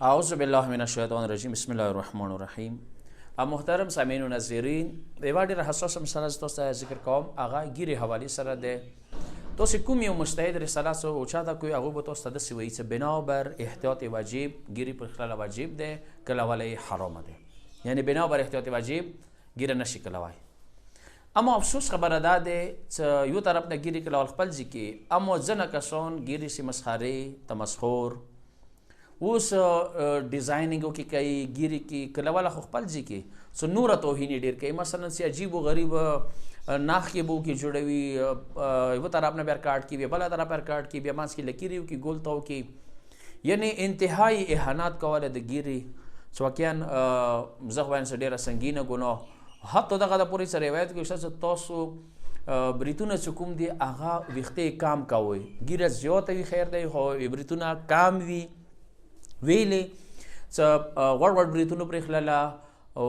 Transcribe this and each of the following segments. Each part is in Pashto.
اعوذ بالله من الشیطان الرجیم بسم الله الرحمن الرحیم. محترم سامعین و ناظرین، یوه ډېره حساسه مسله زه تاسو ته ذکر کوم، هغه ګیرې حوالې سره دی. تاسو کوم یو مجتهد رساله څه اوچاته کوئ، هغوی به تاسو ته داسې وایي چې بنابر احتیاط واجب ګیرې پرېښودل واجب دی، کلول یې حرامه دی. یعنی بنابر احتیاط واجب ګیره نشي کلوای. اما افسوس خبره دا دی چې یو طرف نه ګیرې کلول خپل ځای کې، اما ځینې کسان ګیرې سي مسخرې تمسخر اوس ډیزاینینګ کې کوي، ګیرې کې کلوله خو خپل ځای کې څه نوره توهین یې ډېر کوي. مثلا سي عجیب و غریب ناخ کې به وکړي جوړوي، یوه طرف نه بیا ریکارډ کوي، بیا بله طرف ریکارډ کوي، بیا منځ کې لکیرې وکړي، ګول ته وکړي. یعنې انتهایي اهانات کوله د ګیرې، چې واقعا زه خو وایم چې ډېره سنګینه ګناه. حتی دغه د پورې سره روایت کې شته چې تاسو بریتونه چې کوم دي هغه ویښته کام کوئ، ګیره زیاته وي خیر دی، خو بریتونه کام وي ویلې چې غوړ غوړ بریتونه پرېښلله او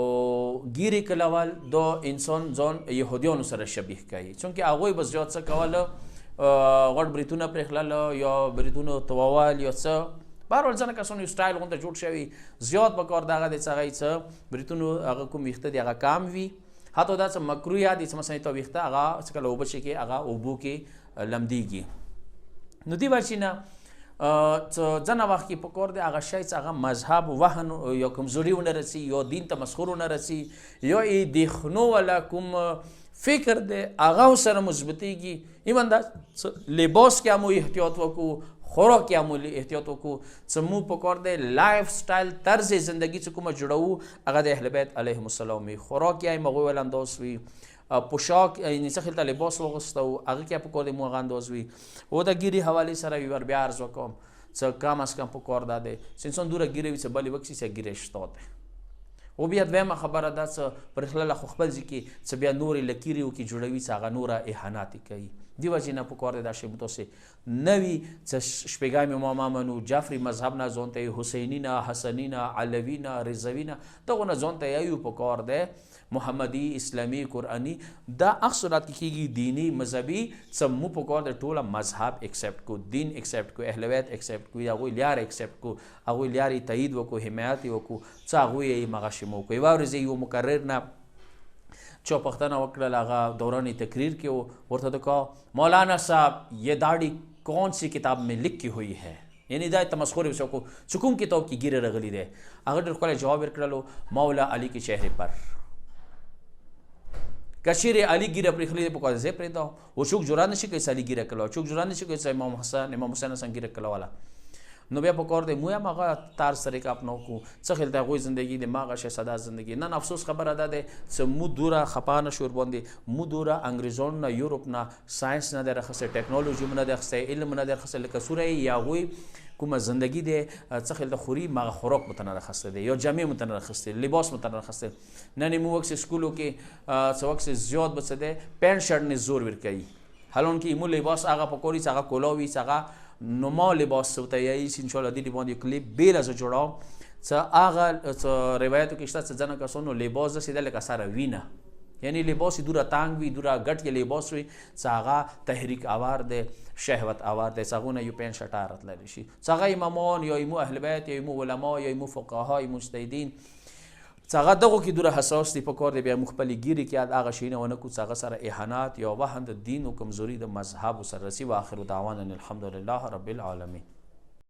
ګیرې کلول د انسان ځان یهودیانو سره شبیه کوي، چونکې هغوی به زیات څه کوله، غوړ بریتونه پرېښلله یا بریتونه توول یا څه. بهرحال ځینې کسانو یو سټایل غونته جوړ شوي، زیات به کار دغه دی چې هغه څه بریتونو هغه کوم ویښته دي هغه کام وي. حتی دا څه مکروه دي چې مثلا تا ویښته هغه څه کله اوبه شي کې هغه اوبو کې لمدېږي. نو دې وجې نه ځینې وخت کې پکار دی هغه شی چې هغه مذهب وهن یا کمزوري ونه رسي، یا دین ته مسخر ونه رسي، یا یې دیخنو والا کوم فکر دی هغه سره مثبتېږي. ایون دا لباس کې هم احتیاط وکړو، خوراک کې هم احتیاط وکړو، چې موږ پکار دی لایف سټایل طرز زندگی چې کومه جوړوو هغه د اهل بیت علیهم السلام وي. خوراک یې هم هغوی ول انداز وي، پوشاک یعنې څه خلته لباس واغوسته و هغه کې پکار دی مو هغه انداز وي. او د ګیرې حوالې سره وي ور بیا عرض وکړم چې کم از کم پکار دا دی چې انسان دوره ګیرې وي چې بلې وکړي چې ګیرې شته دی. او بیا دویمه خبره ده چې پرېښلله خو خپل ځای کې چې بیا نورې لکیرې وکړي جوړوي چې هغه نوره اهانات یې کوي. دې وجې نه پکار دی دا شی متاسې نه وي چې شپږم امامان منو، جعفري مذهب نه ځان ته یې حسیني نه، حسني نه، علوي نه، رضوي نه، دغو نه ځان ته یې پکار دی محمدي، اسلامي، قرآني. دا هغه صورت کې کېږي دیني مذهبي چې موږ پکار دی ټوله مذهب اکسپټ کو، دین اکسپټ کو، اهل بیت اکسپټ کو، هغوی لار اکسپټ کو، هغوی لار یې تایید وکړو، حمایت یې وکړو، چې هغوی یې مغشې مو وکړو. یوه ورځ یو مقرر نه چا پوښتنه وکړل، هغه دوران تقریر کې و، ورته د کہا مولانا صاحب یہ داڑھی کون سی کتاب میں لکھی ہوئی ہے، یعنی دا تمسخر یې وکړو چې کوم کتاب کې ګیره راغلی دی. هغه ډېر ښکلی جواب ورکړلو، مولا علی کے چهرے پر. که چیرې علي ګیره پرېښلې دی پکار ځای پرېږده، او څوک جرات نشي کولی چې علي ګیره کلوه، څوک جرات نشي کولی چې امام حسین حسن ګیره کلوله. نو بیا پکار دی موږ هم هغه طرز طریقه اپناو کړو، څه خیل د هغوی زندگی د ما هغه شهزاده زندگی. نن افسوس خبره دا دی چې موږ دوره خفه نه شو ورباندې، موږ دوره انګریزانو نه، یورپ نه ساینس نه دی راخیستی، ټکنالوژي مو نه دی اخیستی، علم نه دی اخیستی، لکه سوره یا هغوی کومه زندگی دی څه خیل د خوري مغه خوراک مو ته نه راخیستی دی، یا جامې مو ته نه راخیستی، لباس مو ته نه راخیستی. نن یې موږ وکسې سکولو کې څه وکسې زیات به څه دی پینټ شرټ نه زور ورکوي، حالانکه ایمو لباس هغه پکار وي چې هغه کولا وي، چې هغه نما لباس ته یایي. انشاءالله دې باندې یو کلیپ بیله زه جوړوم چې هغه روایتو کې شته چې ځینې کسانو لباس داسې دی لکه سره وینه، یعنی لباس یې دوره تانګ وي، دوره ګټ یې لباس وي چې هغه تحریک آور دی، شهوت آور دی، چې هغو نه یو پینټ شرټ راتللی شي، چې هغه امامان یا ایمو اهل بیت یا ایمو علما یا ایمو فقها یا مجتهدین چې هغه دغو کې دوره حساس دي، پکار دی بیا موږ خپلې ګیرې کې هغه شیونه ونه کړو چې هغه سره اهانات یا وهن د دین او کمزوري د مذهب سره رسي. واخر دعوانا الحمدلله رب العالمین.